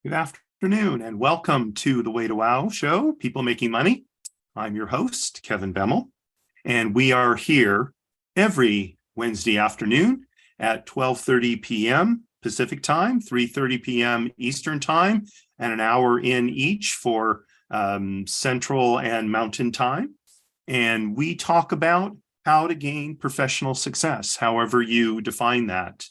Good afternoon and welcome to the Way to Wow show, People Making Money. I'm your host, Kevin Bemmel, and we are here every Wednesday afternoon at 12:30 p.m. Pacific time, 3:30 p.m. Eastern time, and an hour in each for Central and Mountain time. And we talk about how to gain professional success, however you define that.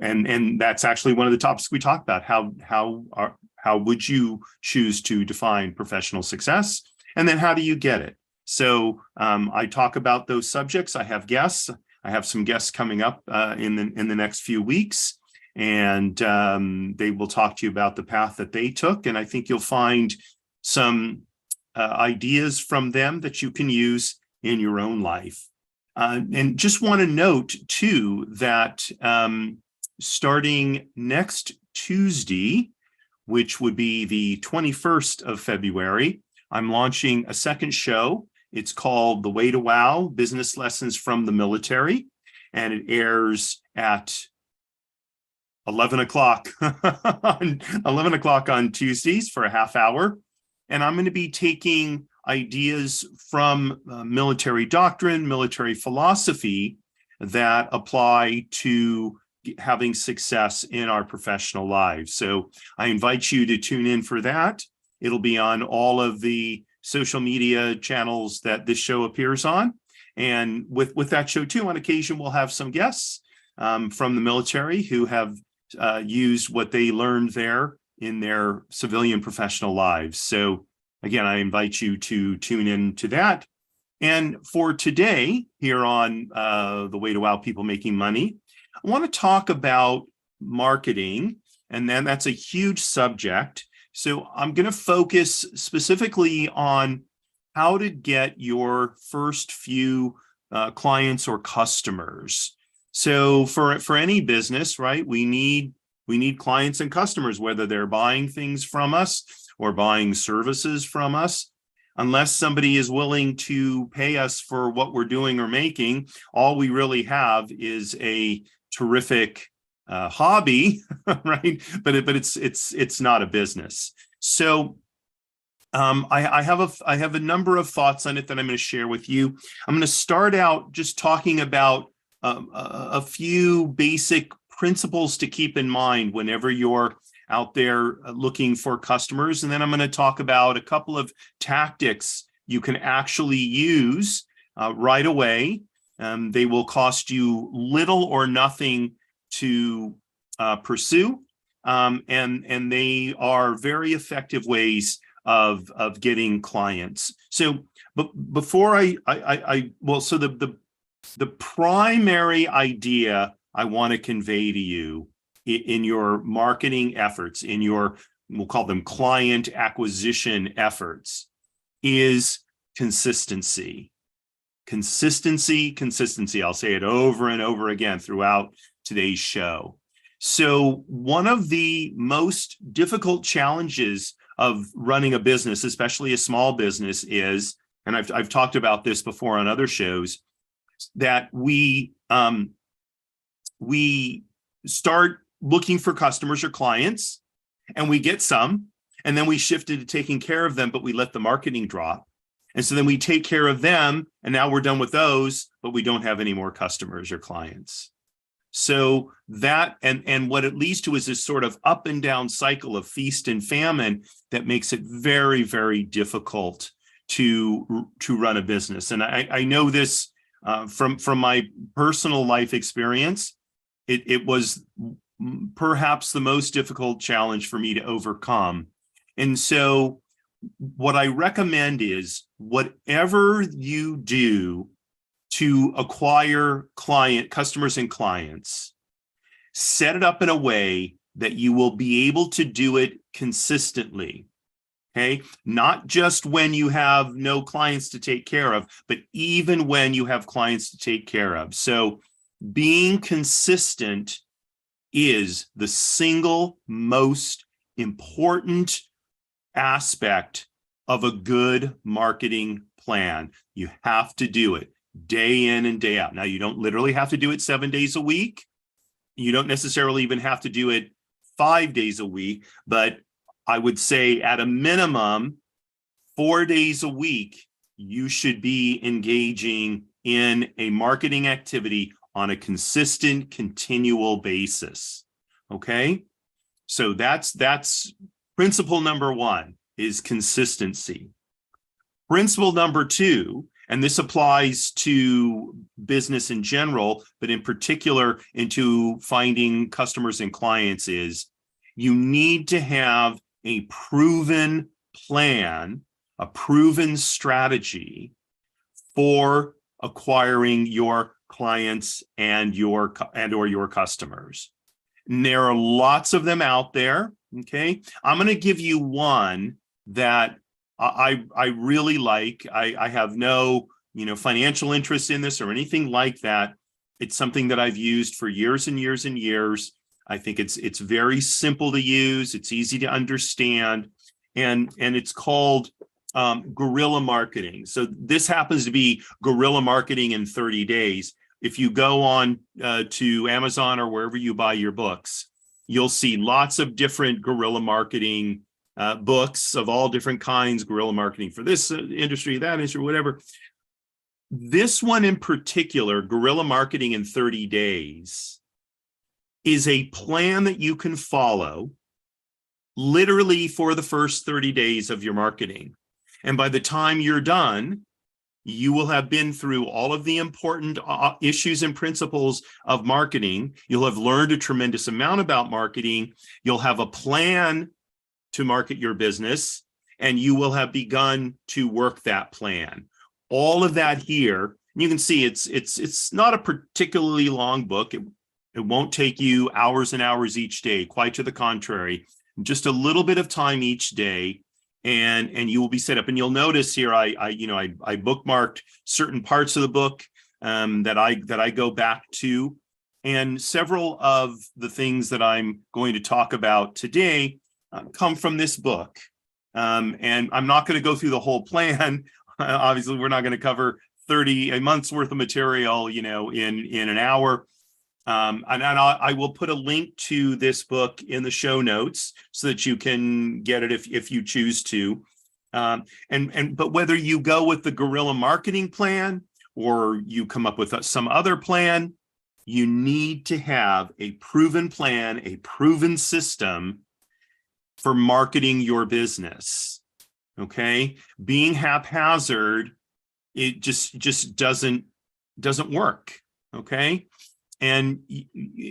And that's actually one of the topics we talk about. How would you choose to define professional success, and then how do you get it? So I talk about those subjects. I have guests. I have some guests coming up in the next few weeks, and they will talk to you about the path that they took. And I think you'll find some ideas from them that you can use in your own life. And just want to note too that starting next Tuesday, which would be the 21st of February, I'm launching a second show. It's called The Way to Wow, Business Lessons from the Military, and it airs at 11 o'clock on Tuesdays for a half hour. And I'm going to be taking ideas from military doctrine, military philosophy that apply to having success in our professional lives. So I invite you to tune in for that. It'll be on all of the social media channels that this show appears on. And with that show too, on occasion, we'll have some guests from the military who have used what they learned there in their civilian professional lives. So again, I invite you to tune in to that. And for today, here on The Way to Wow, People Making Money, I want to talk about marketing, and then that's a huge subject. So I'm going to focus specifically on how to get your first few clients or customers. So for any business, right, we need clients and customers, whether they're buying things from us or buying services from us. Unless somebody is willing to pay us for what we're doing or making, all we really have is a terrific hobby, right? But it's not a business. So I have a number of thoughts on it that I'm going to share with you. I'm going to start out just talking about a few basic principles to keep in mind whenever you're out there looking for customers. And then I'm going to talk about a couple of tactics you can actually use right away. They will cost you little or nothing to pursue. And they are very effective ways of getting clients. So, but before so the primary idea I want to convey to you in your marketing efforts, in your, we'll call them client acquisition efforts, is consistency. Consistency. I'll say it over and over again throughout today's show. So one of the most difficult challenges of running a business, especially a small business, is, and I've talked about this before on other shows, that we start looking for customers or clients, and we get some, and then we shifted to taking care of them, but we let the marketing drop. And so then we take care of them, and now we're done with those, but we don't have any more customers or clients. So that, and what it leads to is this sort of up and down cycle of feast and famine that makes it very, very difficult to run a business. And I know this from my personal life experience. It was perhaps the most difficult challenge for me to overcome. And so what I recommend is whatever you do to acquire customers and clients, set it up in a way that you will be able to do it consistently. Okay, not just when you have no clients to take care of, but even when you have clients to take care of. So being consistent is the single most important aspect of a good marketing plan. You have to do it day in and day out. Now, you don't literally have to do it 7 days a week. You don't necessarily even have to do it 5 days a week, but I would say at a minimum, 4 days a week, you should be engaging in a marketing activity on a consistent, continual basis. Okay? So that's principle number one, is consistency. Principle number two, and this applies to business in general, but in particular into finding customers and clients, is you need to have a proven plan, a proven strategy for acquiring your clients and or your customers. And there are lots of them out there. Okay, I'm going to give you one that I really like. I have no financial interest in this or anything like that. It's something that I've used for years and years and years. I think it's very simple to use. It's easy to understand, and it's called guerrilla marketing. So this happens to be guerrilla marketing in 30 days. If you go on to Amazon or wherever you buy your books, you'll see lots of different guerrilla marketing books of all different kinds, guerrilla marketing for this industry, that industry, whatever. This one in particular, guerrilla marketing in 30 days, is a plan that you can follow literally for the first 30 days of your marketing. And by the time you're done, you will have been through all of the important issues and principles of marketing. You'll have learned a tremendous amount about marketing. You'll have a plan to market your business, and you will have begun to work that plan. All of that here, you can see it's not a particularly long book. It won't take you hours and hours each day. Quite to the contrary, just a little bit of time each day, and you will be set up. And you'll notice here, I bookmarked certain parts of the book that I go back to, and several of the things that I'm going to talk about today come from this book. And I'm not going to go through the whole plan. Obviously, we're not going to cover 30 months worth of material, in an hour. And I will put a link to this book in the show notes so that you can get it if you choose to. But whether you go with the guerrilla marketing plan or you come up with some other plan, you need to have a proven plan, a proven system for marketing your business. Okay, being haphazard, it just doesn't work. Okay. And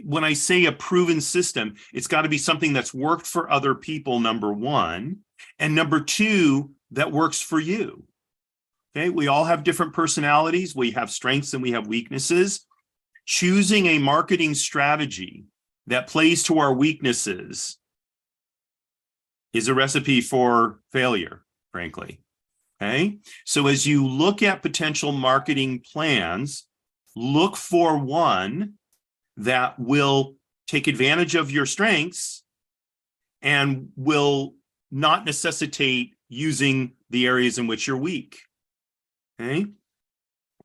when I say a proven system, it's got to be something that's worked for other people, number one, and number two, that works for you. Okay, we all have different personalities. We have strengths and we have weaknesses. Choosing a marketing strategy that plays to our weaknesses is a recipe for failure, frankly. Okay, so as you look at potential marketing plans, look for one that will take advantage of your strengths and will not necessitate using the areas in which you're weak. Okay.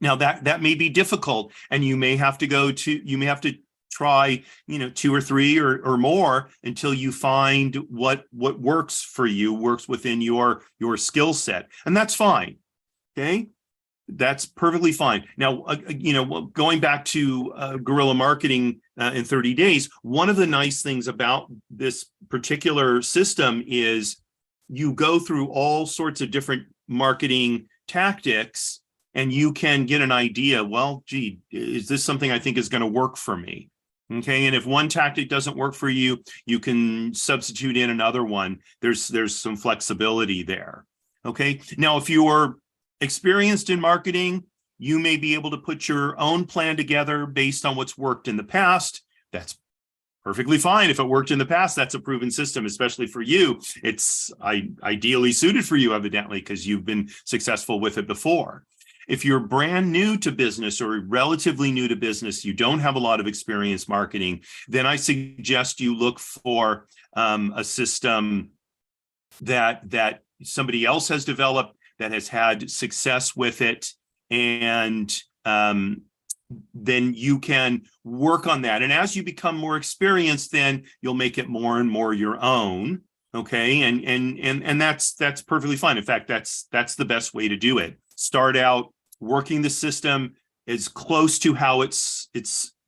Now that may be difficult, and you may have to try, 2 or 3 or more until you find what works for you, works within your skill set. And that's fine. Okay. That's perfectly fine. Now, going back to guerrilla marketing in 30 days, one of the nice things about this particular system is you go through all sorts of different marketing tactics, and you can get an idea, well, gee, is this something I think is going to work for me? Okay, and if one tactic doesn't work for you, you can substitute in another one. There's some flexibility there. Okay, now if you're experienced in marketing, you may be able to put your own plan together based on what's worked in the past. That's perfectly fine. If it worked in the past, that's a proven system, especially for you. It's ideally suited for you, evidently, because you've been successful with it before. If you're brand new to business or relatively new to business, you don't have a lot of experience marketing, then I suggest you look for a system that somebody else has developed that has had success with it, and then you can work on that. And as you become more experienced, then you'll make it more and more your own. Okay. And that's perfectly fine. In fact, that's the best way to do it. Start out working the system as close to how it's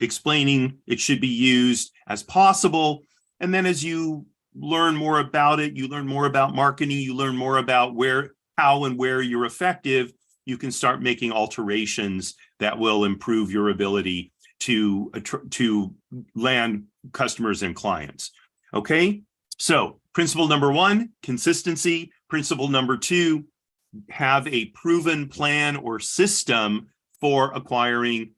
explaining it should be used as possible. And then as you learn more about it, you learn more about marketing, you learn more about how and where you're effective, you can start making alterations that will improve your ability to land customers and clients. Okay, so principle number 1, consistency. Principle number 2, have a proven plan or system for acquiring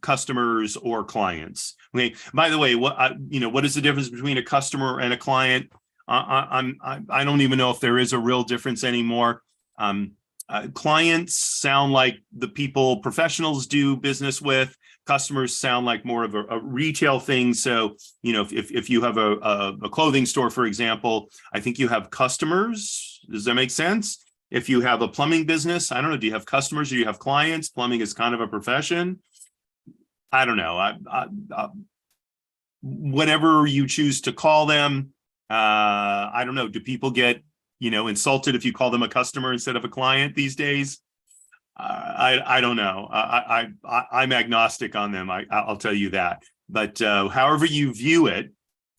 customers or clients. Okay. By the way, what is the difference between a customer and a client? I don't even know if there is a real difference anymore. Clients sound like the people professionals do business with. Customers sound like more of a retail thing. So, if you have a clothing store, for example, I think you have customers. Does that make sense? If you have a plumbing business, I don't know, do you have customers or do you have clients? Plumbing is kind of a profession. I don't know. Whatever you choose to call them, I don't know. Do people get insulted if you call them a customer instead of a client these days? I don't know. I'm agnostic on them. I'll tell you that. But however you view it,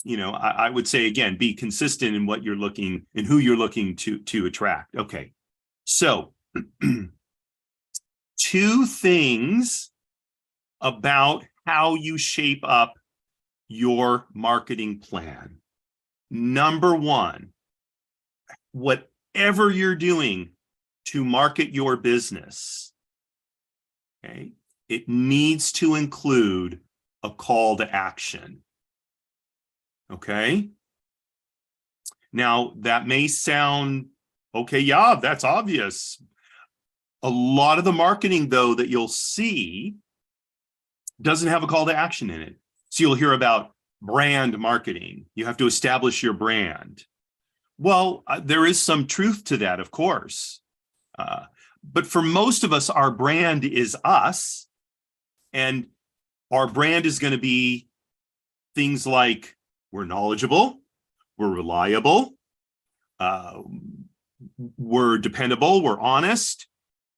I would say, again, be consistent in what you're looking and who you're looking to attract. Okay. So 2 things about how you shape up your marketing plan. Number 1, whatever you're doing to market your business, okay, it needs to include a call to action. Okay. Now, that may sound, okay, yeah, that's obvious. A lot of the marketing, though, that you'll see doesn't have a call to action in it. So you'll hear about brand marketing. You have to establish your brand. Well, there is some truth to that, of course. But for most of us, our brand is us. And our brand is going to be things like we're knowledgeable, we're reliable, we're dependable, we're honest.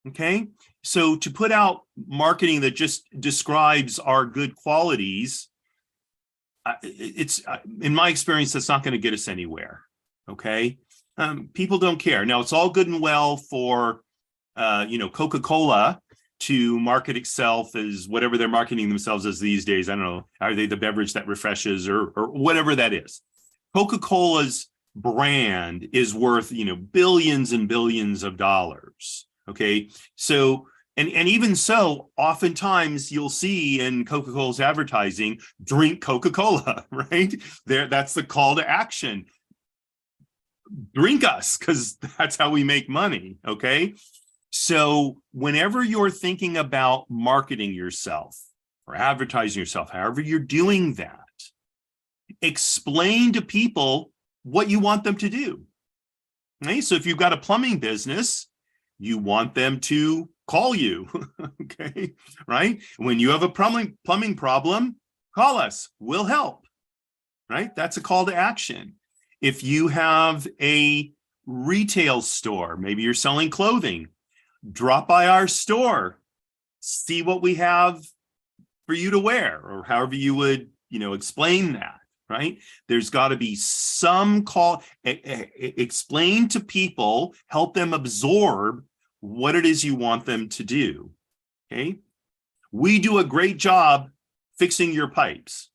Okay. So to put out marketing that just describes our good qualities, it's in my experience, that's not going to get us anywhere. Okay. People don't care. Now, it's all good and well for, Coca-Cola to market itself as whatever they're marketing themselves as these days. I don't know. Are they the beverage that refreshes or whatever that is? Coca-Cola's brand is worth, billions and billions of dollars. Okay. So, and even so, oftentimes you'll see in Coca-Cola's advertising, drink Coca-Cola, right? That's the call to action. Drink us, because that's how we make money. Okay. So whenever you're thinking about marketing yourself or advertising yourself, however you're doing that, explain to people what you want them to do. Okay. So if you've got a plumbing business, you want them to call you. Okay. Right. When you have a plumbing problem, call us. We'll help. Right. That's a call to action. If you have a retail store, maybe you're selling clothing, drop by our store, see what we have for you to wear, or however you would, explain that, right? There's got to be some call, explain to people, help them absorb what it is you want them to do. Okay. We do a great job fixing your pipes.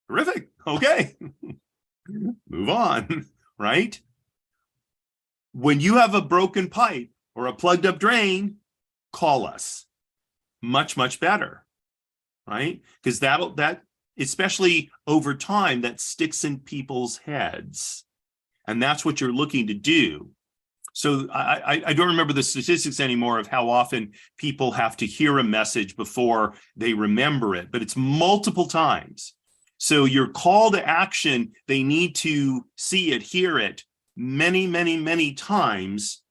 Terrific. Okay. Move on, right? When you have a broken pipe or a plugged up drain, call us. Much, much better, right? Because that, especially over time, that sticks in people's heads. And that's what you're looking to do. So I don't remember the statistics anymore of how often people have to hear a message before they remember it, but it's multiple times. So your call to action, they need to see it, hear it many, many, many times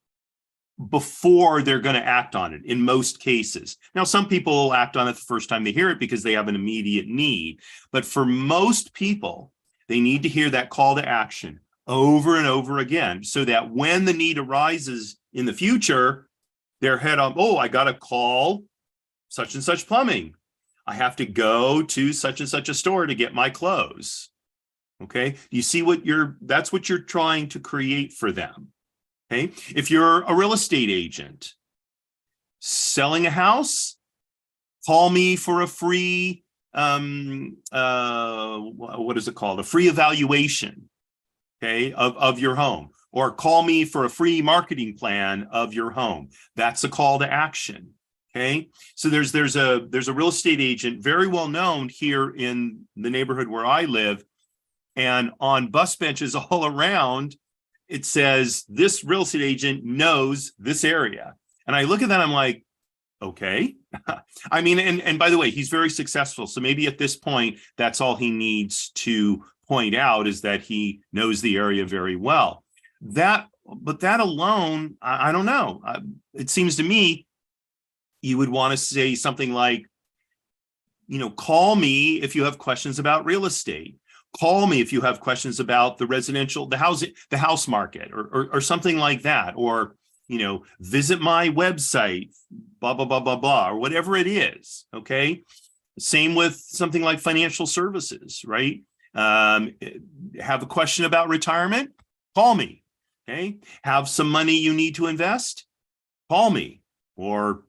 before they're going to act on it in most cases. Now, some people will act on it the first time they hear it because they have an immediate need. But for most people, they need to hear that call to action over and over again so that when the need arises in the future, they're head on, oh, I got to call such and such plumbing. I have to go to such and such a store to get my clothes. Okay. You see that's what you're trying to create for them. Okay. If you're a real estate agent selling a house, call me for a free, what is it called? A free evaluation, okay, of your home, or call me for a free marketing plan of your home. That's a call to action. Okay. So there's a real estate agent very well known here in the neighborhood where I live, and on bus benches all around, it says this real estate agent knows this area. And I look at that, I'm like, okay. I mean, and by the way, he's very successful. So maybe at this point, that's all he needs to point out is that he knows the area very well. But that alone, I don't know. It seems to me you would want to say something like, call me if you have questions about real estate. Call me if you have questions about the house market, or something like that, or visit my website, blah blah blah blah blah, or whatever it is. Okay. Same with something like financial services, right? Have a question about retirement? Call me. Okay. Have some money you need to invest? Call me. Or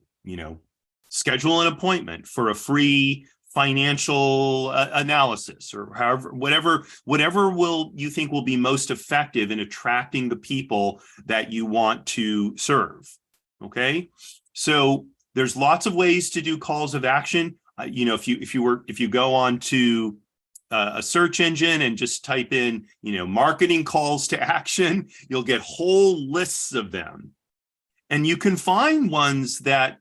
schedule an appointment for a free financial analysis, or whatever you think will be most effective in attracting the people that you want to serve. Okay, so there's lots of ways to do calls of action. If you go on to a search engine and just type in marketing calls to action, you'll get whole lists of them, and you can find ones that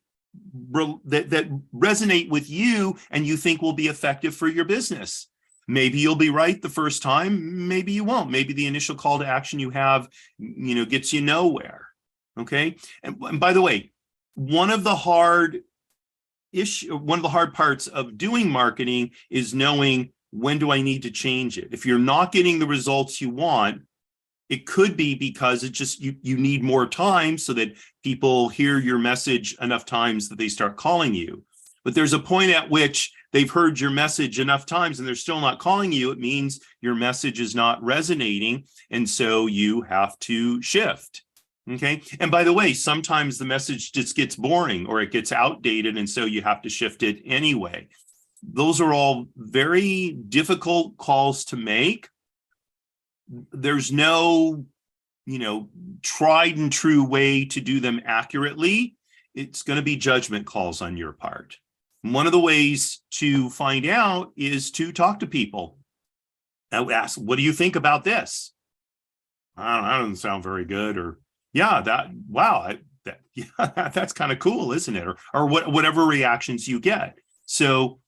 resonate with you and you think will be effective for your business. Maybe you'll be right the first time, maybe you won't. Maybe the initial call to action you have, gets you nowhere. Okay. And by the way, one of the hard parts of doing marketing is knowing, when do I need to change it? If you're not getting the results you want, it could be because it just you need more time so that people hear your message enough times that they start calling you. But there's a point at which they've heard your message enough times and they're still not calling you. It means your message is not resonating. And so you have to shift. Okay. And by the way, sometimes the message just gets boring or it gets outdated. And so you have to shift it anyway. Those are all very difficult calls to make. There's no, tried and true way to do them accurately. It's going to be judgment calls on your part. One of the ways to find out is to talk to people. I ask, what do you think about this? I don't know, that doesn't sound very good. Or, yeah, that's kind of cool, isn't it? Or whatever reactions you get. So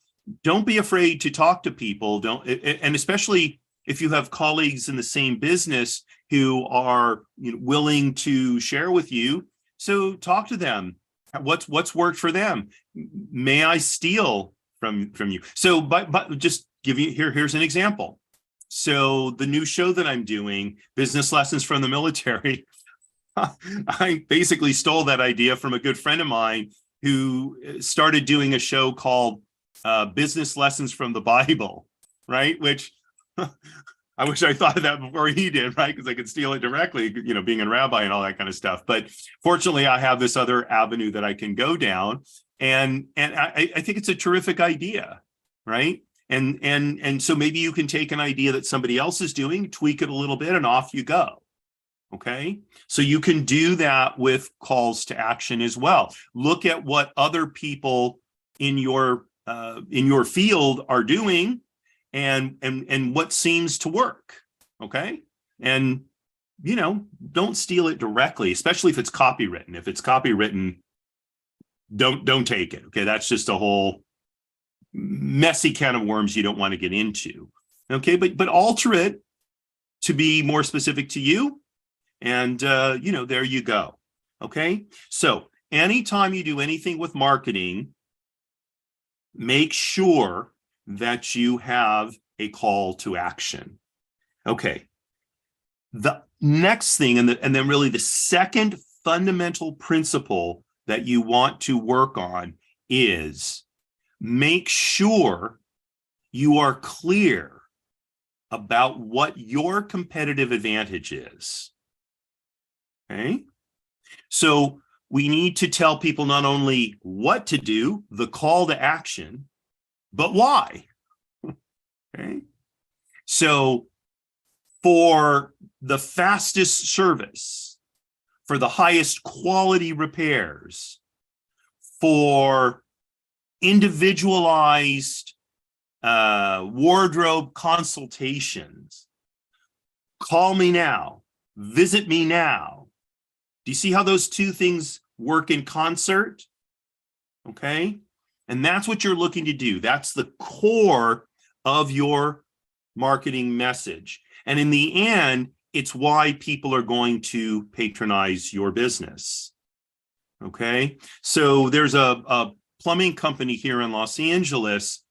don't be afraid to talk to people. And especially if you have colleagues in the same business who are willing to share with you, so talk to them. What's worked for them? May I steal from you? So, but just give you here's an example. So the new show that I'm doing, Business Lessons from the Military, I basically stole that idea from a good friend of mine who started doing a show called Business Lessons from the Bible, right? Which I wish I thought of that before he did, right? Because I could steal it directly, being a rabbi and all that kind of stuff. But fortunately, I have this other avenue that I can go down, and I think it's a terrific idea, right? And so maybe you can take an idea that somebody else is doing, tweak it a little bit, and off you go. Okay, so you can do that with calls to action as well. Look at what other people in your field are doing, and what seems to work. Okay, and don't steal it directly, especially if it's copywritten. If it's copywritten, don't take it. Okay, that's just a whole messy can of worms you don't want to get into. Okay, but alter it to be more specific to you, and there you go. Okay. So anytime you do anything with marketing, make sure that you have a call to action. Okay. The next thing, and then really the second fundamental principle that you want to work on is make sure you are clear about what your competitive advantage is. Okay. So we need to tell people not only what to do, the call to action, but why. Okay. So for the fastest service, for the highest quality repairs, for individualized wardrobe consultations, call me now, visit me now. Do you see how those two things work in concert? Okay. And that's what you're looking to do. That's the core of your marketing message. And in the end, it's why people are going to patronize your business. Okay. So there's a plumbing company here in Los Angeles,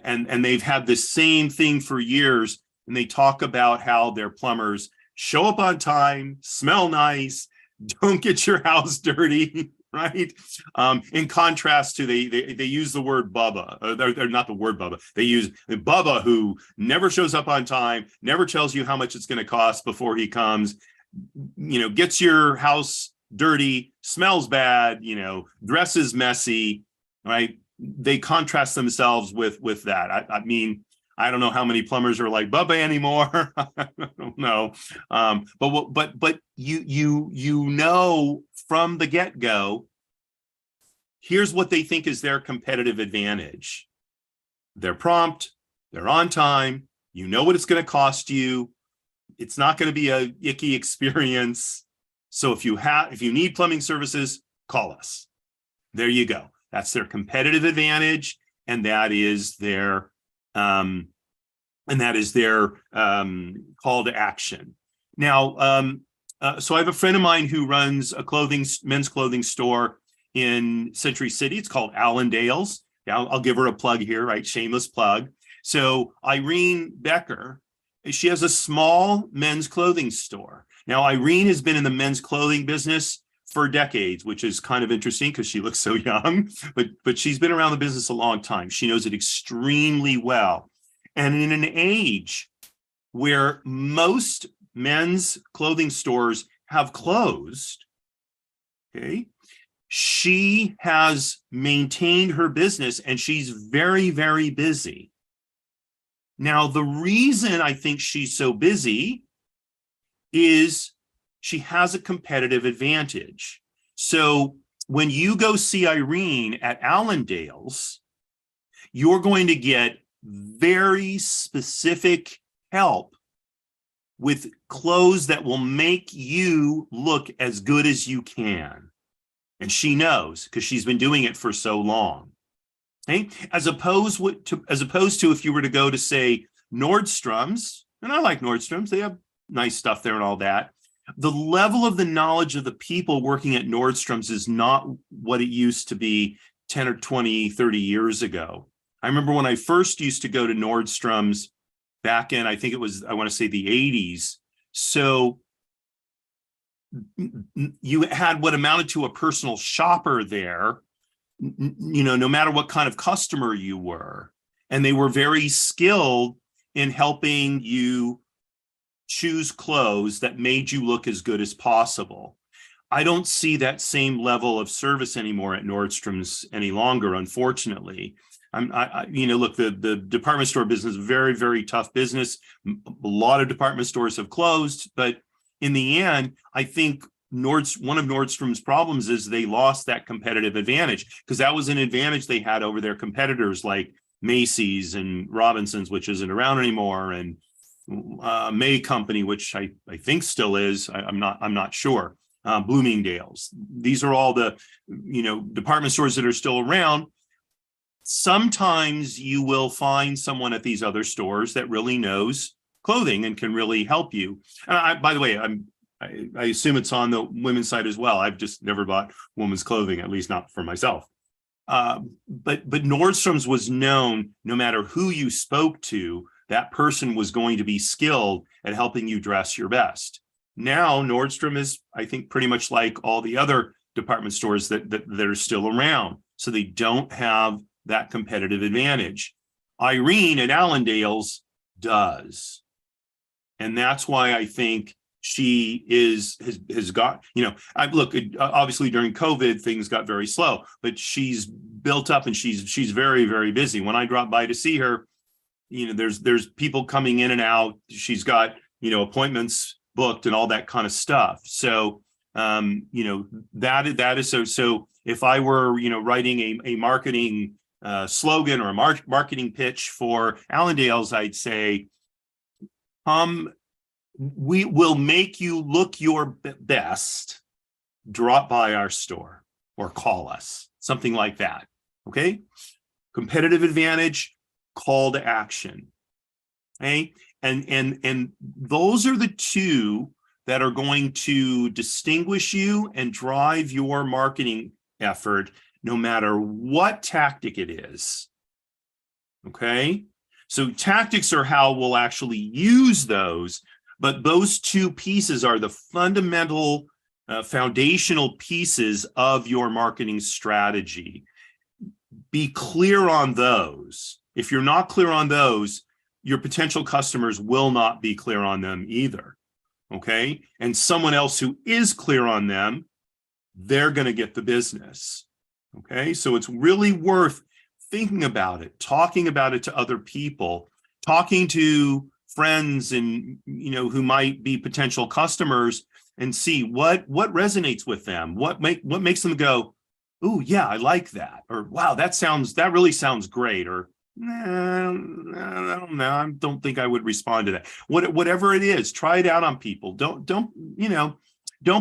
and they've had the same thing for years. And they talk about how their plumbers show up on time, smell nice, don't get your house dirty, right? In contrast to they use the word Bubba. They're not the word Bubba. They use Bubba, who never shows up on time, never tells you how much it's going to cost before he comes, gets your house dirty, smells bad, dresses messy, right? They contrast themselves with that. I mean, I don't know how many plumbers are like Bubba anymore. I don't know. But you know from the get-go, here's what they think is their competitive advantage. They're prompt, they're on time, you know what it's going to cost you. It's not going to be a icky experience. So if you need plumbing services, call us. There you go. That's their competitive advantage, and that is their call to action. Now, so I have a friend of mine who runs a men's clothing store in Century City. It's called Allendale's. Yeah, I'll give her a plug here, right? Shameless plug. So Irene Becker, she has a small men's clothing store. Now, Irene has been in the men's clothing business for decades, which is kind of interesting because she looks so young, but she's been around the business a long time. She knows it extremely well. And in an age where most men's clothing stores have closed, okay, she has maintained her business and she's very, very busy. Now, the reason I think she's so busy is she has a competitive advantage. So when you go see Irene at Allendale's, you're going to get very specific help with clothes that will make you look as good as you can. And she knows because she's been doing it for so long. Okay? As opposed to if you were to go to, say, Nordstrom's, and I like Nordstrom's, they have nice stuff there and all that. The level of the knowledge of the people working at Nordstrom's is not what it used to be 10 or 20, 30 years ago. I remember when I first used to go to Nordstrom's back in, I think it was, I want to say the 80s. So you had what amounted to a personal shopper there, no matter what kind of customer you were. And they were very skilled in helping you choose clothes that made you look as good as possible. I don't see that same level of service anymore at Nordstrom's any longer, unfortunately. Look, the department store business is very, very tough business. A lot of department stores have closed, but in the end, I think one of Nordstrom's problems is they lost that competitive advantage because that was an advantage they had over their competitors like Macy's and Robinson's, which isn't around anymore, and May Company, which I think still is. I'm not sure. Bloomingdale's. These are all the department stores that are still around. Sometimes you will find someone at these other stores that really knows clothing and can really help you. And by the way, I assume it's on the women's side as well. I've just never bought women's clothing, at least not for myself. But Nordstrom's was known, no matter who you spoke to, that person was going to be skilled at helping you dress your best. Now, Nordstrom is, I think, pretty much like all the other department stores that are still around. So they don't have that competitive advantage. Irene at Allendale's does. And that's why I think she has got, I look, obviously during COVID, things got very slow, but she's built up and she's very, very busy. When I drop by to see her, there's people coming in and out. She's got, appointments booked and all that kind of stuff. So, that is so if I were, writing a marketing slogan or a marketing pitch for Allendale's, I'd say, we will make you look your best. Drop by our store or call us, something like that. Okay. Competitive advantage, call to action. Okay. And those are the two that are going to distinguish you and drive your marketing effort, no matter what tactic it is. Okay. So tactics are how we'll actually use those, but those two pieces are the fundamental, foundational pieces of your marketing strategy. Be clear on those. If you're not clear on those, your potential customers will not be clear on them either. Okay. And someone else who is clear on them, they're going to get the business. Okay. So it's really worth thinking about it, talking about it to other people, talking to friends and, who might be potential customers, and see what resonates with them. What makes them go, "Oh yeah, I like that," or "Wow, that really sounds great," or "Nah, I don't think I would respond to that." Whatever it is, try it out on people. Don't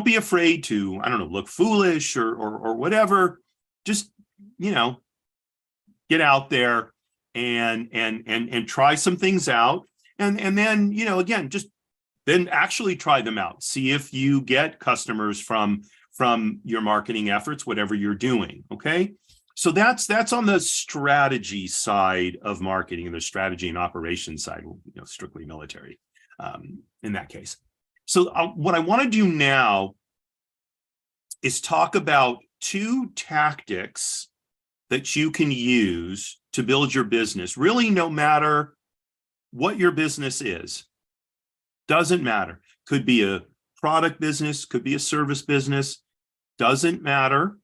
be afraid to, I don't know, look foolish or whatever. Just, get out there and try some things out. And then, again, just then actually try them out. See if you get customers from your marketing efforts, whatever you're doing. Okay. So that's on the strategy side of marketing, and the strategy and operations side, strictly military in that case. So what I want to do now is talk about two tactics that you can use to build your business. Really, no matter what your business is, doesn't matter. Could be a product business, could be a service business, doesn't matter.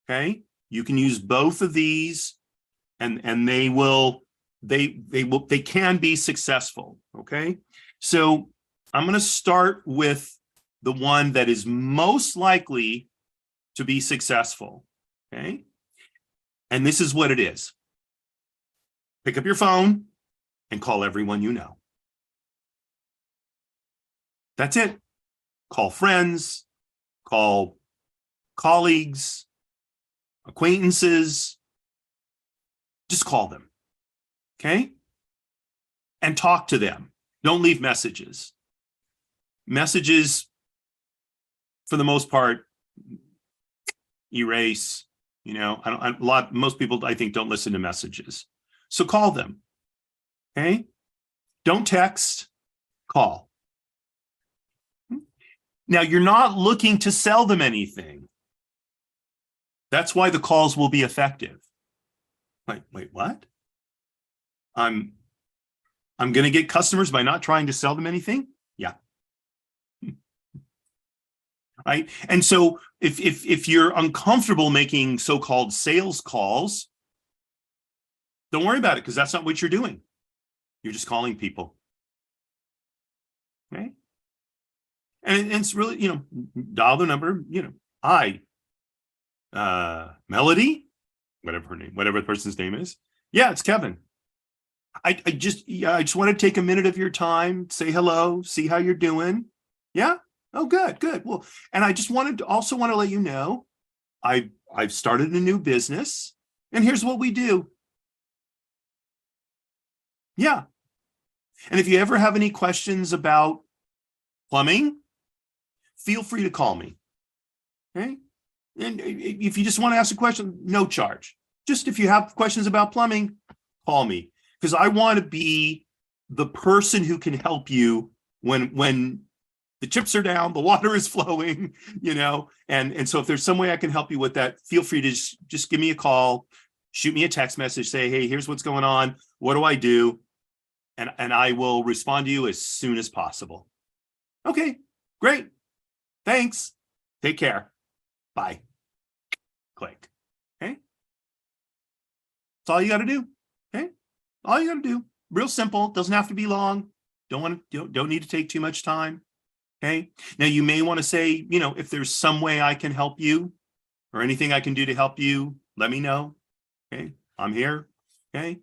Okay. You can use both of these and they can be successful. Okay. So I'm going to start with the one that is most likely to be successful. Okay. And this is what it is. Pick up your phone and call everyone you know. That's it. Call friends, call colleagues, acquaintances. Just call them. Okay? And talk to them. Don't leave messages. Messages, for the most part, erase. Most people, I think, don't listen to messages. So call them. Okay? Don't text, call. Now, you're not looking to sell them anything. That's why the calls will be effective. Wait, what? I'm going to get customers by not trying to sell them anything? Yeah. Right? And so if you're uncomfortable making so-called sales calls, don't worry about it, because that's not what you're doing. You're just calling people. Okay? And it's really, dial the number, hi, Melody, whatever the person's name is. Yeah, it's Kevin. I just want to take a minute of your time, say hello, see how you're doing. Yeah. Oh, good. Well, and I just want to let you know, I've started a new business, and here's what we do. Yeah. And if you ever have any questions about plumbing, feel free to call me. Okay. And if you just want to ask a question, no charge. Just if you have questions about plumbing, call me, because I want to be the person who can help you when the chips are down, the water is flowing, and so if there's some way I can help you with that, feel free to just give me a call, shoot me a text message, say, hey, here's what's going on. What do I do? And I will respond to you as soon as possible. Okay, great. Thanks. Take care. Bye. Click. Okay. That's all you got to do. Okay. All you got to do. Real simple. Doesn't have to be long. Don't need to take too much time. Okay. Now you may want to say, if there's some way I can help you or anything I can do to help you, let me know. Okay. I'm here. Okay.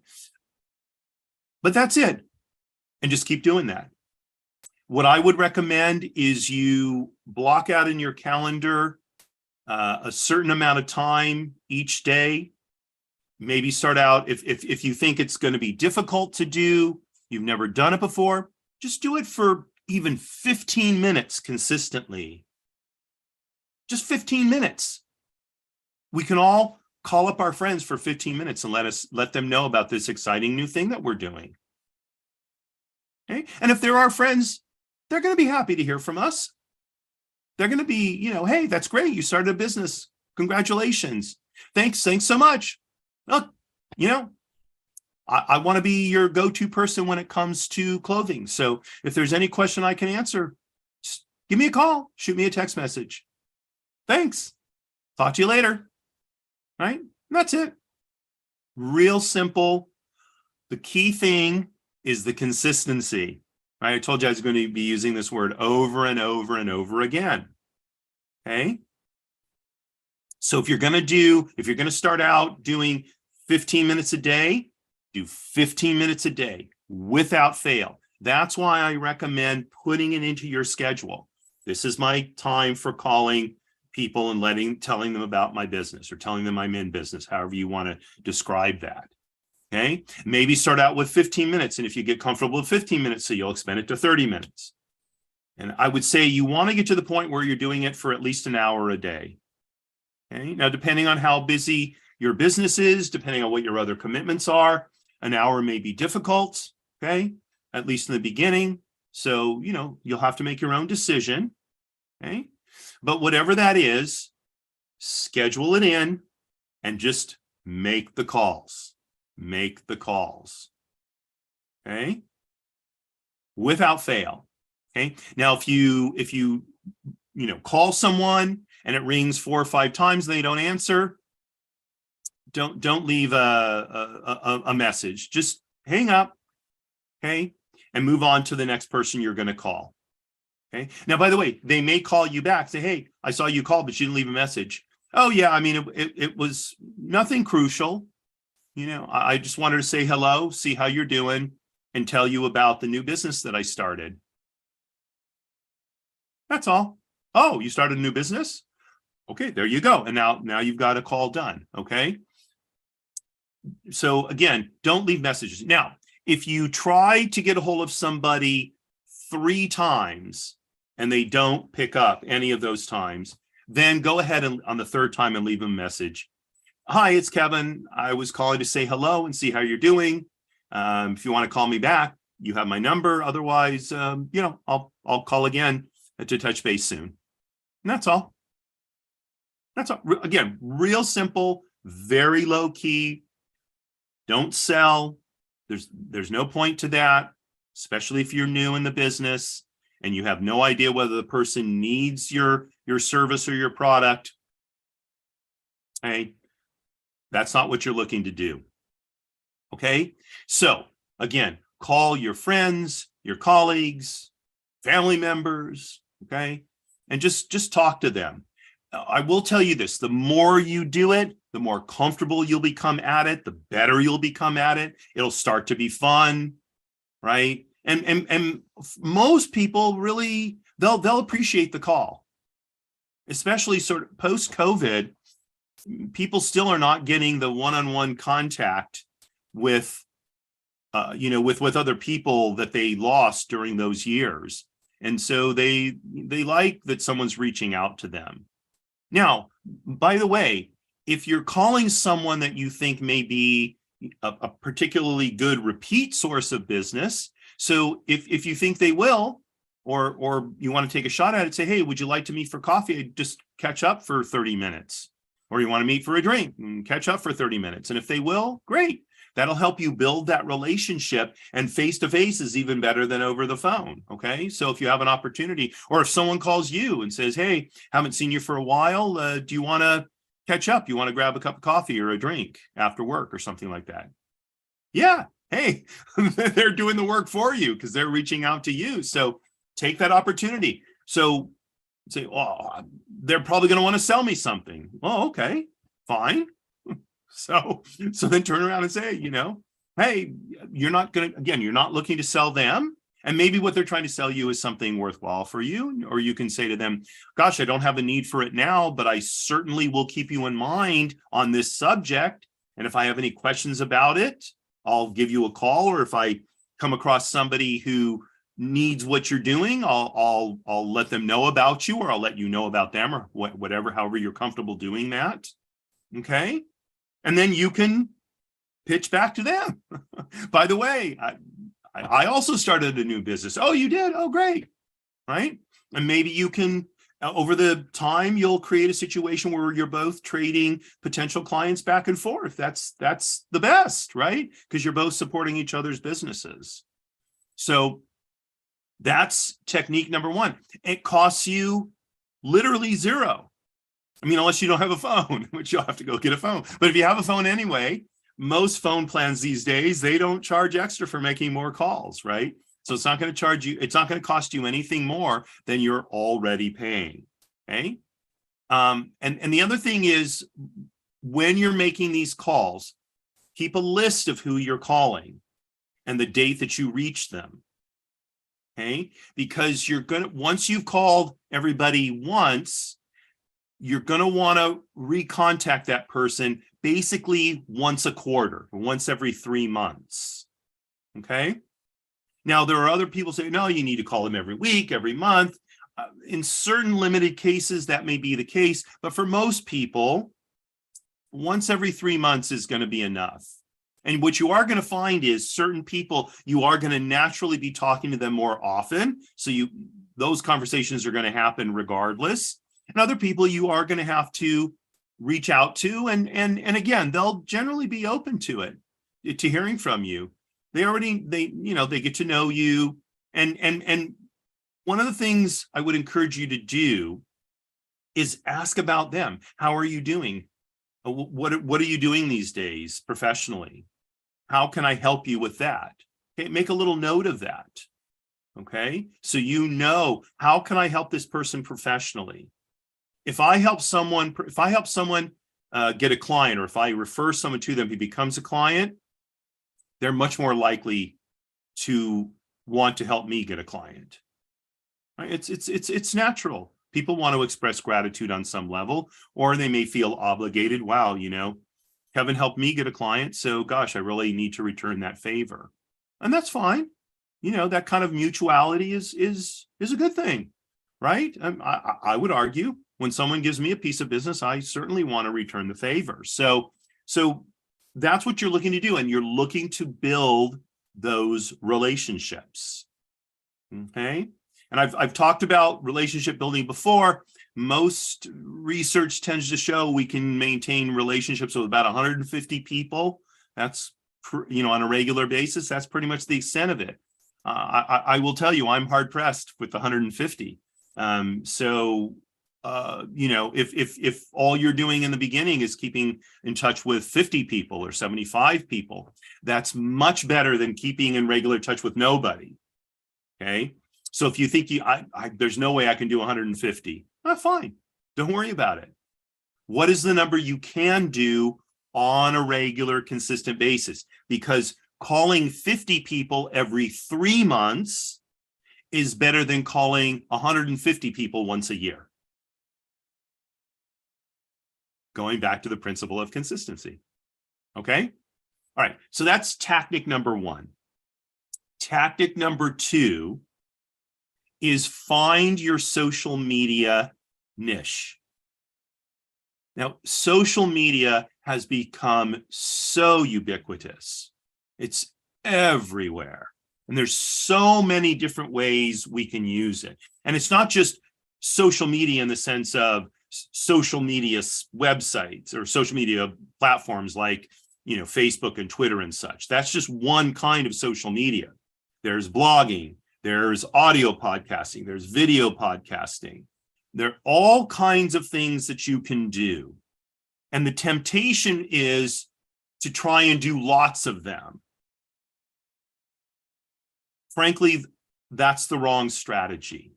But that's it. And just keep doing that. What I would recommend is you block out in your calendar a certain amount of time each day. Maybe start out, if you think it's going to be difficult to do, you've never done it before, just do it for even 15 minutes consistently. Just 15 minutes. We can all call up our friends for 15 minutes and let them know about this exciting new thing that we're doing. Okay? And if they're our friends, they're going to be happy to hear from us. They're going to be, hey, that's great. You started a business. Congratulations. Thanks so much. Look, I want to be your go-to person when it comes to clothing. So if there's any question I can answer, just give me a call, shoot me a text message. Thanks. Talk to you later. Right? And that's it. Real simple. The key thing is the consistency. Right? I told you I was going to be using this word over and over and over again. Okay. So if you're going to start out doing 15 minutes a day, do 15 minutes a day without fail. That's why I recommend putting it into your schedule. This is my time for calling people and telling them about my business or telling them I'm in business, however you want to describe that. Okay. Maybe start out with 15 minutes. And if you get comfortable with 15 minutes, so you'll expand it to 30 minutes. And I would say you want to get to the point where you're doing it for at least an hour a day. Okay. Now, depending on how busy your business is, depending on what your other commitments are, an hour may be difficult. Okay. At least in the beginning. So, you'll have to make your own decision. Okay. But whatever that is, schedule it in and just make the calls. Make the calls. Okay. Without fail. Okay. Now, if you call someone and it rings 4 or 5 times and they don't answer, don't leave a message. Just hang up. Okay. And move on to the next person you're going to call. Okay. Now, by the way, they may call you back, say, hey, I saw you call, but you didn't leave a message. Oh, yeah. I mean, it was nothing crucial. I just wanted to say hello, see how you're doing, and tell you about the new business that I started. That's all. Oh, you started a new business? Okay, there you go. And now you've got a call done. Okay. So again, don't leave messages. Now, if you try to get a hold of somebody 3 times and they don't pick up any of those times, then go ahead and on the 3rd time and leave them a message. Hi, it's Kevin. I was calling to say hello and see how you're doing. If you want to call me back, you have my number. Otherwise, I'll call again to touch base soon. And that's all. That's all. Again, real simple, very low key. Don't sell. There's no point to that, especially if you're new in the business and you have no idea whether the person needs your service or your product. Okay. That's not what you're looking to do. Okay. So again, call your friends, your colleagues, family members. Okay. And just talk to them. I will tell you this, the more you do it, the more comfortable you'll become at it, the better you'll become at it. It'll start to be fun. Right. And most people really, they'll appreciate the call, especially sort of post-COVID. People still are not getting the one-on-one contact with, with other people that they lost during those years. And so they like that someone's reaching out to them. Now, by the way, if you're calling someone that you think may be a particularly good repeat source of business, so if you think they will, or you want to take a shot at it, say, hey, would you like to meet for coffee? Just catch up for 30 minutes. Or you want to meet for a drink and catch up for 30 minutes. And if they will, great. That'll help you build that relationship, and face-to-face is even better than over the phone, okay? So if you have an opportunity, or if someone calls you and says, hey, haven't seen you for a while, do you want to catch up? You want to grab a cup of coffee or a drink after work or something like that? Yeah, hey, they're doing the work for you because they're reaching out to you. So take that opportunity. So say, oh, they're probably going to want to sell me something. Oh, okay, fine. So then turn around and say, hey, you're not looking to sell them. And maybe what they're trying to sell you is something worthwhile for you. Or you can say to them, gosh, I don't have a need for it now, but I certainly will keep you in mind on this subject. And if I have any questions about it, I'll give you a call. Or if I come across somebody who needs what you're doing, I'll let them know about you, or I'll let you know about them, or whatever, however you're comfortable doing that. Okay. And then you can pitch back to them. By the way, I also started a new business. Oh, you did? Oh, great. Right. And maybe you can, over the time, you'll create a situation where you're both trading potential clients back and forth. That's the best, right? Because you're both supporting each other's businesses. So that's technique number one. It costs you literally zero. I mean, unless you don't have a phone, which you'll have to go get a phone. But if you have a phone anyway, most phone plans these days, they don't charge extra for making more calls, right? So it's not going to charge you, it's not going to cost you anything more than you're already paying, okay? And the other thing is, when you're making these calls, keep a list of who you're calling and the date that you reach them, okay? Because once you've called everybody once, you're going to want to recontact that person basically once a quarter, once every 3 months. Okay. Now, there are other people say, no, you need to call them every week, every month. In certain limited cases, that may be the case. But for most people, once every 3 months is going to be enough. And what you are going to find is certain people, you are going to naturally be talking to them more often. So those conversations are going to happen regardless. And other people you are going to have to reach out to, and again, they'll generally be open to it, to hearing from you. They get to know you, and one of the things I would encourage you to do is ask about them. How are you doing? What are you doing these days professionally? How can I help you with that? Okay, make a little note of that. Okay, so how can I help this person professionally? If I help someone get a client, or if I refer someone to them who becomes a client, they're much more likely to want to help me get a client. Right? It's natural. People want to express gratitude on some level, or they may feel obligated. Wow, Kevin helped me get a client, so gosh, I really need to return that favor, and that's fine. That kind of mutuality is a good thing, right? I would argue, when someone gives me a piece of business, I certainly want to return the favor. So that's what you're looking to do, and you're looking to build those relationships. Okay. And I've talked about relationship building before. Most research tends to show we can maintain relationships with about 150 people. That's, on a regular basis, that's pretty much the extent of it. I will tell you, I'm hard pressed with 150. If all you're doing in the beginning is keeping in touch with 50 people or 75 people, that's much better than keeping in regular touch with nobody. Okay. So if you think there's no way I can do 150, fine. Don't worry about it. What is the number you can do on a regular, consistent basis? Because calling 50 people every 3 months is better than calling 150 people once a year. Going back to the principle of consistency. Okay. All right. So that's tactic number one. Tactic number two is find your social media niche. Now, social media has become so ubiquitous. It's everywhere. And there's so many different ways we can use it. And it's not just social media in the sense of social media websites or social media platforms like, Facebook and Twitter and such. That's just one kind of social media. There's blogging, there's audio podcasting, there's video podcasting. There are all kinds of things that you can do. And the temptation is to try and do lots of them. Frankly, that's the wrong strategy.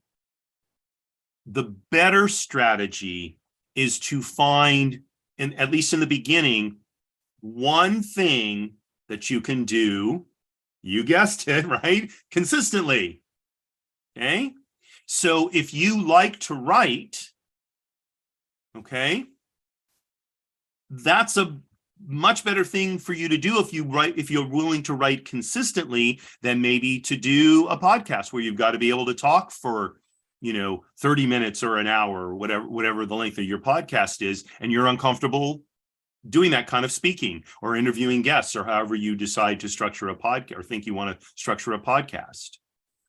The better strategy is to find, and at least in the beginning, one thing that you can do, you guessed it, right? Consistently. Okay. So if you like to write, okay, that's a much better thing for you to do if you're willing to write consistently than maybe to do a podcast where you've got to be able to talk for 30 minutes or an hour or whatever the length of your podcast is, and you're uncomfortable doing that kind of speaking or interviewing guests or however you decide to structure a podcast or think you want to structure a podcast.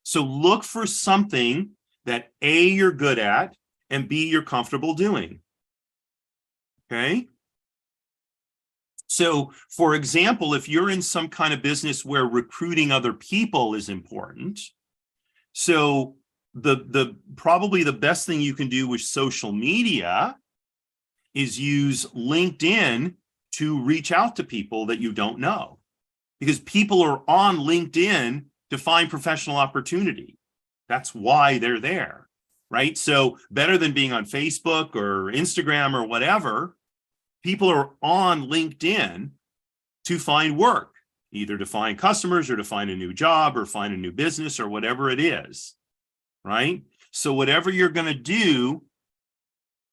So look for something that A, you're good at, and B, you're comfortable doing. Okay. So, for example, if you're in some kind of business where recruiting other people is important, so the probably the best thing you can do with social media is use LinkedIn to reach out to people that you don't know, because people are on LinkedIn to find professional opportunity. That's why they're there, right? So better than being on Facebook or Instagram or whatever, people are on LinkedIn to find work, either to find customers or to find a new job or find a new business or whatever it is, right? So whatever you're going to do,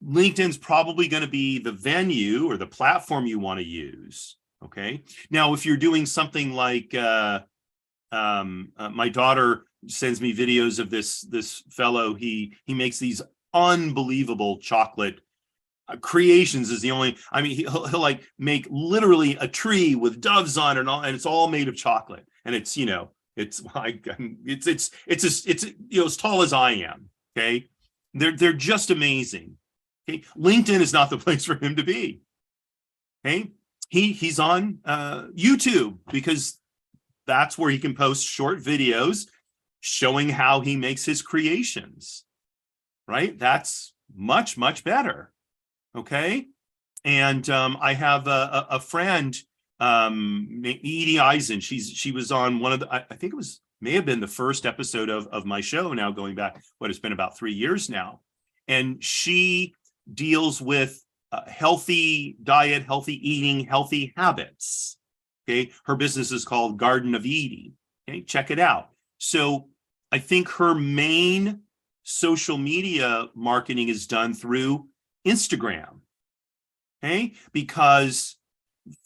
LinkedIn's probably going to be the venue or the platform you want to use. Okay. Now, if you're doing something like my daughter sends me videos of this fellow, he makes these unbelievable chocolate creations. Is the only, he'll like make literally a tree with doves on it and it's all made of chocolate, and it's it's like it's as tall as I am. Okay. They're just amazing. Okay. LinkedIn is not the place for him to be. Okay. He's on YouTube because that's where he can post short videos showing how he makes his creations, right? That's much, much better. Okay. And I have a friend, Edie Eisen. She was on one of the, I think it may have been the first episode of my show now, going back, it's been about 3 years now. And she deals with healthy diet, healthy eating, healthy habits. Okay. Her business is called Garden of Edie. Okay. Check it out. So I think her main social media marketing is done through Instagram. Okay. Because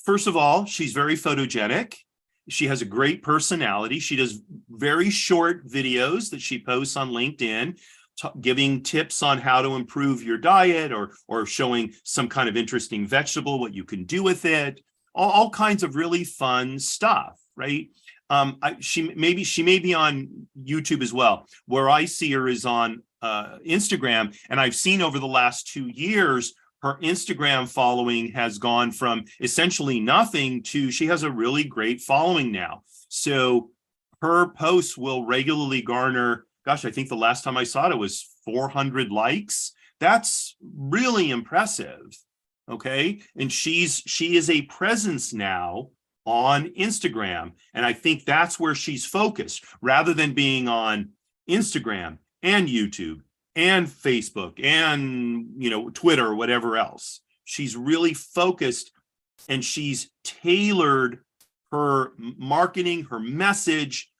first of all, she's very photogenic. She has a great personality. She does very short videos that she posts on LinkedIn, giving tips on how to improve your diet or showing some kind of interesting vegetable, what you can do with it, all kinds of really fun stuff, right? She may be on YouTube as well. Where I see her is on Instagram, and I've seen over the last 2 years, her Instagram following has gone from essentially nothing to she has a really great following now. So her posts will regularly garner, I think the last time I saw it was 400 likes. That's really impressive. Okay. And she is a presence now on Instagram. And I think that's where she's focused, rather than being on Instagram and YouTube and Facebook and Twitter or whatever else. She's really focused, and she's tailored her marketing, her message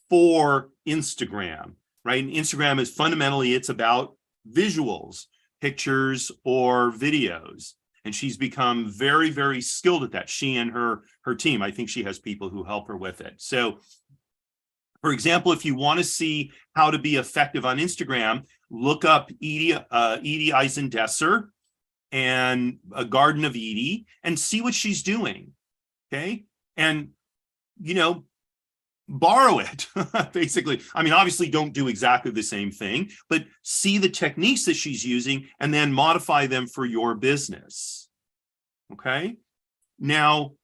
for Instagram, right? And Instagram is fundamentally, it's about visuals, pictures or videos. And she's become very, very skilled at that. She and her team, I think she has people who help her with it. So For example, if you want to see how to be effective on Instagram, look up Edie Eisendesser and a Garden of Edie and see what she's doing. Okay. And, borrow it, basically. I mean, obviously don't do exactly the same thing, but see the techniques that she's using and then modify them for your business. Okay. Now,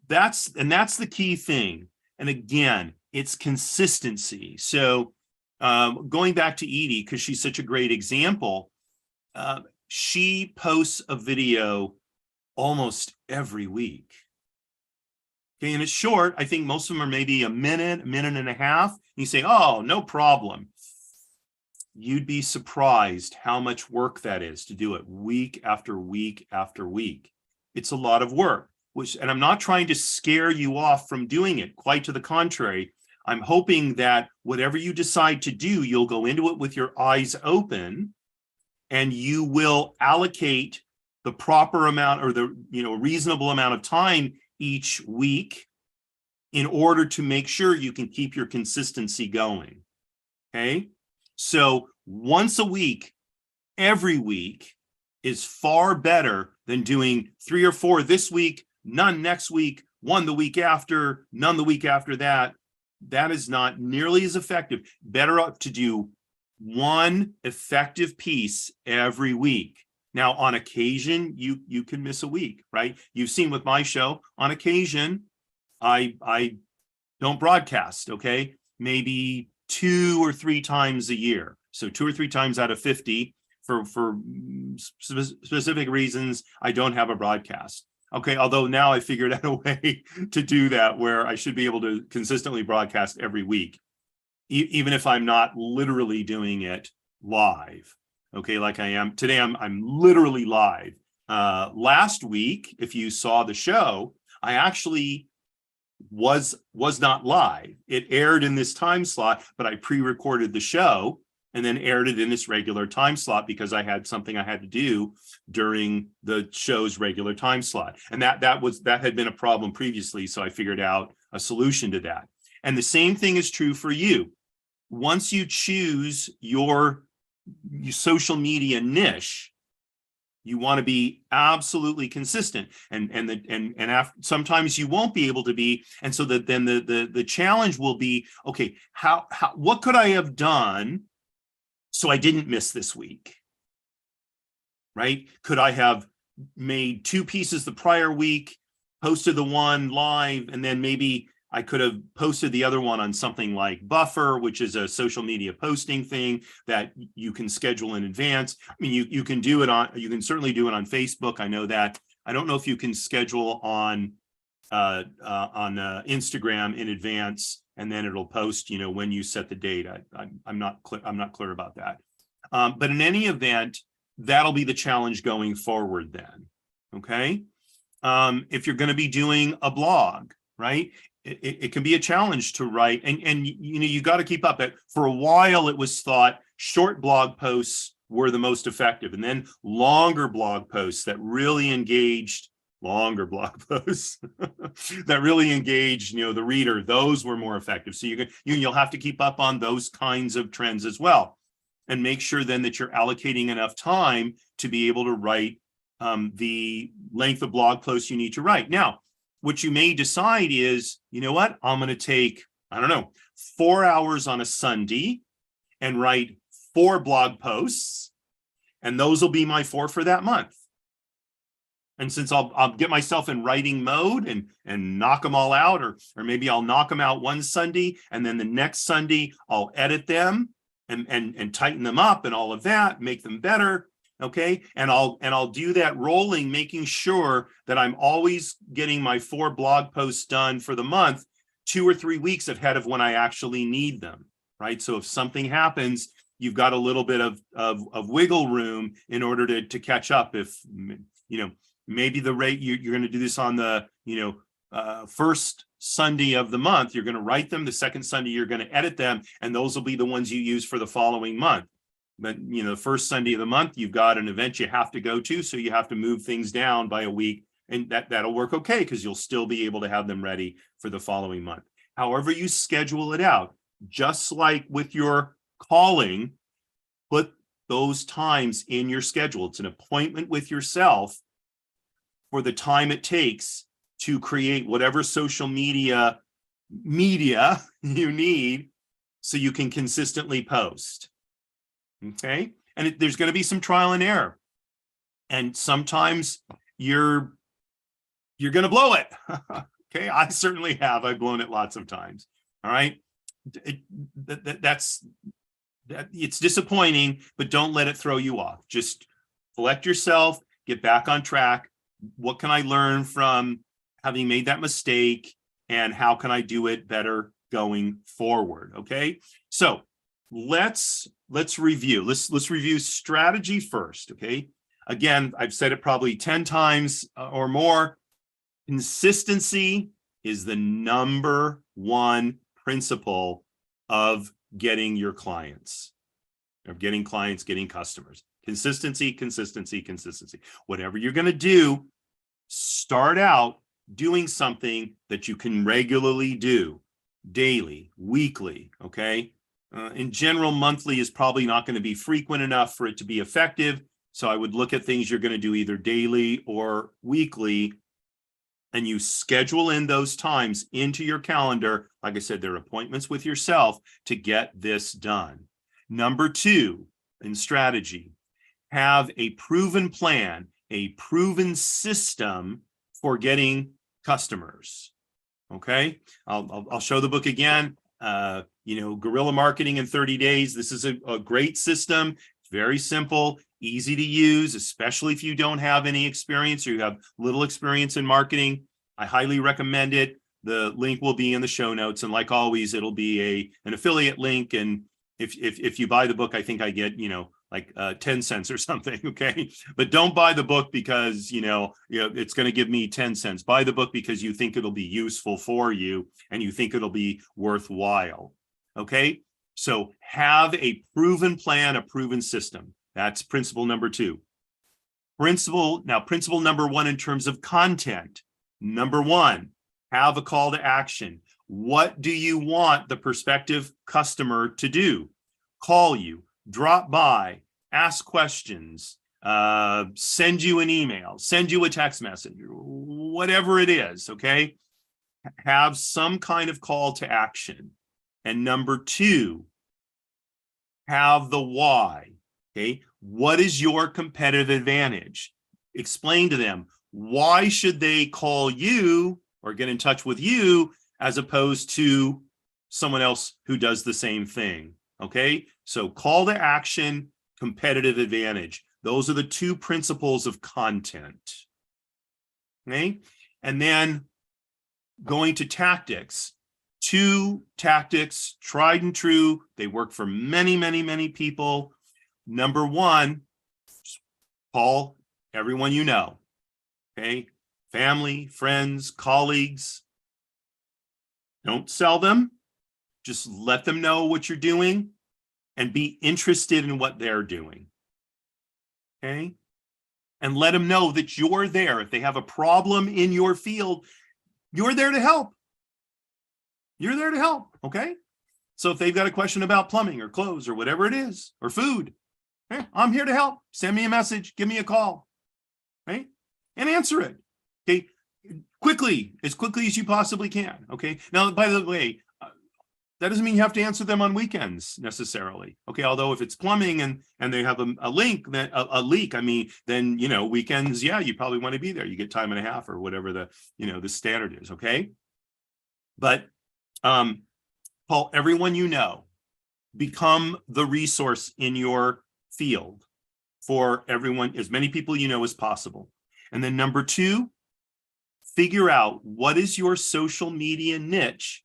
that's the key thing. And again, it's consistency. So going back to Edie, because she's such a great example, she posts a video almost every week. Okay, and it's short. I think most of them are maybe a minute and a half. And you say, oh, no problem. You'd be surprised how much work that is to do it week after week after week. It's a lot of work, and I'm not trying to scare you off from doing it. Quite to the contrary. I'm hoping that whatever you decide to do, you'll go into it with your eyes open and you will allocate the proper amount or the reasonable amount of time each week in order to make sure you can keep your consistency going. Okay. So once a week, every week is far better than doing 3 or 4 this week, none next week, 1 the week after, none the week after that. That is not nearly as effective. Better to do 1 effective piece every week. Now, on occasion, you can miss a week, right? You've seen with my show, on occasion, I don't broadcast, okay? Maybe 2 or 3 times a year. So 2 or 3 times out of 50 for specific reasons, I don't have a broadcast. Okay, although now I figured out a way to do that where I should be able to consistently broadcast every week, even if I'm not literally doing it live. Okay, like I am today, I'm literally live. Last week, if you saw the show, I actually was not live. It aired in this time slot, but I pre-recorded the show and then aired it in this regular time slot because I had something I had to do during the show's regular time slot. And that had been a problem previously, so I figured out a solution to that. And the same thing is true for you. Once you choose your social media niche, you want to be absolutely consistent, and after, sometimes you won't be able to be, and so that then the challenge will be, okay, how what could I have done so I didn't miss this week, right? Could I have made 2 pieces the prior week, posted the one live, and then maybe I could have posted the other one on something like Buffer, which is a social media posting thing that you can schedule in advance. I mean, you can do it you can certainly do it on Facebook. I know that. I don't know if you can schedule on Instagram in advance, and then it'll post, when you set the date. I'm not clear about that. But in any event, that'll be the challenge going forward then. Okay. If you're going to be doing a blog, right? It can be a challenge to write, and you got to keep up. That for a while it was thought short blog posts were the most effective, and then longer blog posts that really engaged that really engaged the reader, those were more effective. So you'll have to keep up on those kinds of trends as well, and make sure then that you're allocating enough time to be able to write the length of blog posts you need to write. Now, what you may decide is, you know what, I'm going to take, 4 hours on a Sunday and write 4 blog posts, and those will be my 4 for that month. And since I'll get myself in writing mode and knock them all out, or maybe I'll knock them out one Sunday, and then the next Sunday I'll edit them and tighten them up and all of that, make them better. Okay, and I'll do that rolling, making sure that I'm always getting my 4 blog posts done for the month 2 or 3 weeks ahead of when I actually need them, right? So if something happens, you've got a little bit of wiggle room in order to catch up. If maybe the rate you're going to do this on the first Sunday of the month, you're going to write them. The second Sunday you're going to edit them, and those will be the ones you use for the following month. But the first Sunday of the month, you've got an event you have to go to, so you have to move things down by a week, and that'll work okay because you'll still be able to have them ready for the following month. however you schedule it out, just like with your calling, put those times in your schedule. It's an appointment with yourself for the time it takes to create whatever social media you need so you can consistently post. Okay. And there's going to be some trial and error. And sometimes you're going to blow it. Okay. I certainly have. I've blown it lots of times. All right. It's disappointing, but don't let it throw you off. Just collect yourself, get back on track. What can I learn from having made that mistake? And how can I do it better going forward? Okay. So let's review. Let's review strategy first. Okay. Again, I've said it probably 10 times or more. Consistency is the number one principle of getting your clients, of getting clients, getting customers. Consistency, consistency, consistency. Whatever you're going to do, start out doing something that you can regularly do, daily, weekly, okay? In general, monthly is probably not going to be frequent enough for it to be effective. So I would look at things you're going to do either daily or weekly, and you schedule in those times into your calendar. Like I said, they're appointments with yourself to get this done. Number 2 in strategy, have a proven plan, a proven system for getting customers. Okay, I'll show the book again. Guerrilla Marketing in 30 Days. This is a great system. It's very simple, easy to use, especially if you don't have any experience or you have little experience in marketing. I highly recommend it. The link will be in the show notes, and like always, it'll be an affiliate link. And if you buy the book, I think I get like 10 cents or something. Okay, but don't buy the book because it's going to give me 10 cents. Buy the book because you think it'll be useful for you and you think it'll be worthwhile. Okay, so have a proven plan, a proven system. That's principle number 2. Principle number 1 in terms of content. Number 1, have a call to action. What do you want the prospective customer to do? Call you, drop by, ask questions, send you an email, send you a text message, whatever it is, okay? Have some kind of call to action. And number 2, have the why, okay? What is your competitive advantage? Explain to them, why should they call you or get in touch with you as opposed to someone else who does the same thing? Okay, so call to action, competitive advantage. Those are the 2 principles of content. Okay, and then going to tactics. 2 tactics, tried and true. They work for many, many, many people. Number 1, call everyone you know. Okay, family, friends, colleagues. Don't sell them. Just let them know what you're doing and be interested in what they're doing. Okay? And let them know that you're there. If they have a problem in your field, you're there to help. You're there to help. Okay? So if they've got a question about plumbing or clothes or whatever it is, or food, I'm here to help. Send me a message, give me a call, right? And answer it. Okay? As quickly as you possibly can. Okay? Now, by the way, that doesn't mean you have to answer them on weekends necessarily. Okay, although if it's plumbing and they have a leak, then weekends, yeah, you probably want to be there. You get time and a half or whatever the standard is. Okay, but call everyone you know, become the resource in your field for everyone, as many people you know as possible. And then number 2, figure out what is your social media niche,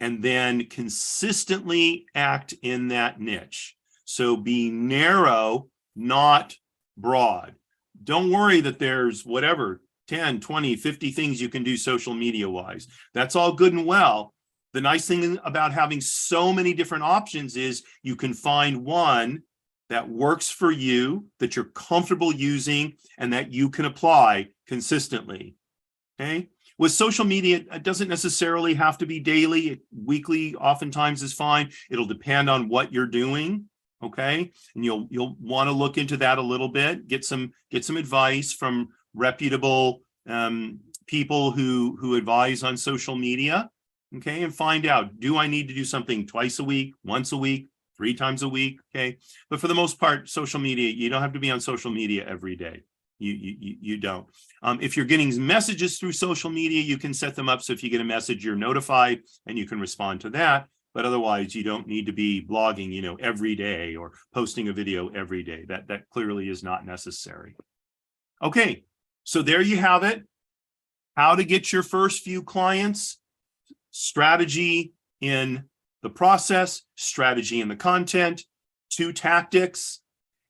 and then consistently act in that niche. So be narrow, not broad. Don't worry that there's 10, 20, 50 things you can do social media wise. That's all good and well. The nice thing about having so many different options is you can find one that works for you, that you're comfortable using, and that you can apply consistently. Okay? With social media, it doesn't necessarily have to be daily. Weekly oftentimes is fine. It'll depend on what you're doing. Okay. And you'll want to look into that a little bit, get some advice from reputable people who advise on social media. Okay. And find out, do I need to do something twice a week, once a week, 3 times a week? Okay. But for the most part, social media, you don't have to be on social media every day. You don't. If you're getting messages through social media, you can set them up so if you get a message, you're notified and you can respond to that. But otherwise, you don't need to be blogging, every day or posting a video every day. That clearly is not necessary. Okay, so there you have it. How to get your first few clients, strategy in the process, strategy in the content, 2 tactics,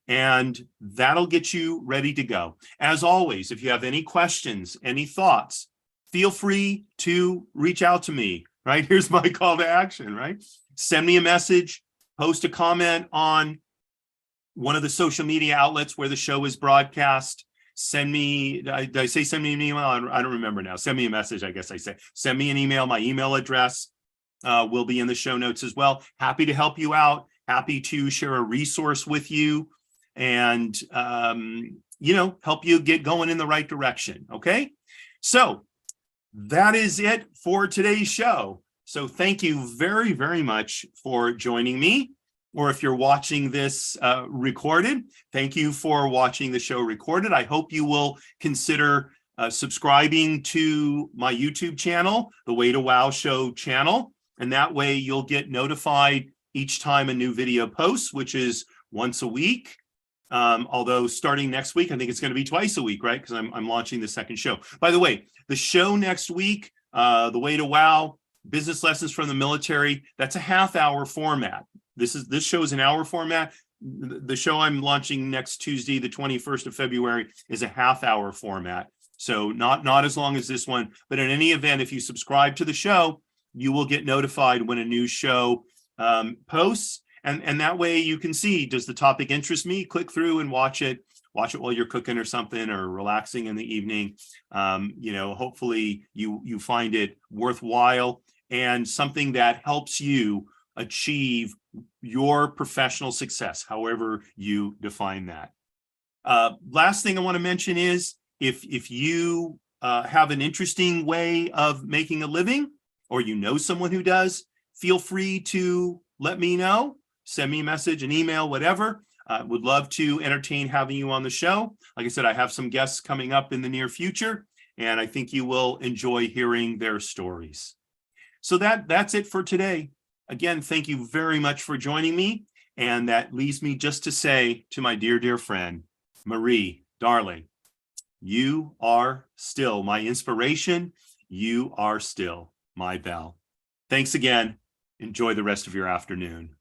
and that'll get you ready to go. As always, if you have any questions, any thoughts, feel free to reach out to me, right? Here's my call to action, right? Send me a message, post a comment on one of the social media outlets where the show is broadcast. Send me, did I say send me an email? I don't remember now. Send me a message, I guess I say. Send me an email. My email address will be in the show notes as well. Happy to help you out. Happy to share a resource with you and, help you get going in the right direction. Okay. So that is it for today's show. So thank you very, very much for joining me. Or if you're watching this recorded, thank you for watching the show recorded. I hope you will consider subscribing to my YouTube channel, the Way to Wow Show channel. And that way you'll get notified each time a new video posts, which is once a week. Although starting next week, I think it's going to be twice a week, right? Because I'm launching the second show. By the way, the show next week, the Way to Wow, Business Lessons from the Military, that's a half-hour format. This show is an hour format. The show I'm launching next Tuesday, the 21st of February, is a half-hour format. So not as long as this one, but in any event, if you subscribe to the show, you will get notified when a new show posts. And that way you can see, does the topic interest me? Click through and watch it while you're cooking or something, or relaxing in the evening. Hopefully you find it worthwhile and something that helps you achieve your professional success, however you define that. Last thing I want to mention is if you have an interesting way of making a living, or you know someone who does, feel free to let me know. Send me a message, an email, whatever. Would love to entertain having you on the show. Like I said, I have some guests coming up in the near future, and I think you will enjoy hearing their stories. So that's it for today. Again, thank you very much for joining me. And that leaves me just to say to my dear, dear friend, Marie, darling, you are still my inspiration. You are still my bell. Thanks again. Enjoy the rest of your afternoon.